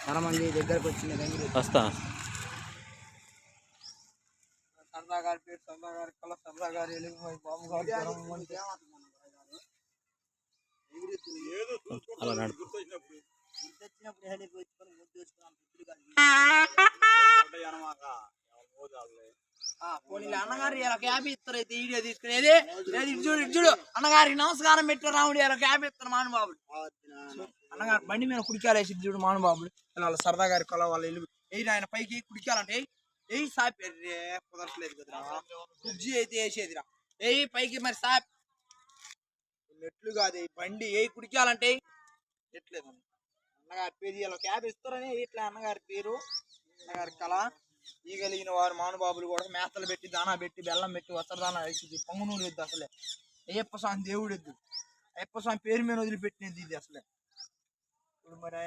చాలా మంది దగ్గరకు వచ్చిన వస్తా సరదా గారి పేరు సరదా గారి కళ సరదా గారి బాబు గారు అలా నడు అన్నగారు ఇలా క్యాబ్ ఇస్తారు అయితే వీడియో తీసుకునేది ఇచ్చుడు అన్నగారికి నమస్కారం పెట్టారు రాముడు ఇలా క్యాబ్ ఇస్తారు మానుబాబులు అన్నగారు బండి మీద కుడికాలేసి చూడు మానుబాబులు వాళ్ళ సరదా గారి కొల వాళ్ళ ఇల్లు ఆయన పైకి కుడికాలంటే సాపి కుదరట్లేదు కదరా కుర్జీ అయితే వేసేదిరా పైకి మరి సాపి మెట్లు కాదు బండి కుడికాలంటే ఎట్లేదు అన్నగారి పేరు ఇలా క్యాబ్ ఇస్తారని ఇట్లా అన్నగారి పేరు అన్నగారి కళ ఈగలిగిన వారు మానుబాబులు కూడా మేతలు పెట్టి దానా పెట్టి బెల్లం పెట్టి వస్త్రదానా వేసి పొంగు నూనె వద్దు అసలే అయ్యప్ప స్వామి దేవుడు వద్దు అయ్యప్ప స్వామి పేరు మీద వదిలిపెట్టినది ఇది అసలే ఇప్పుడు మరి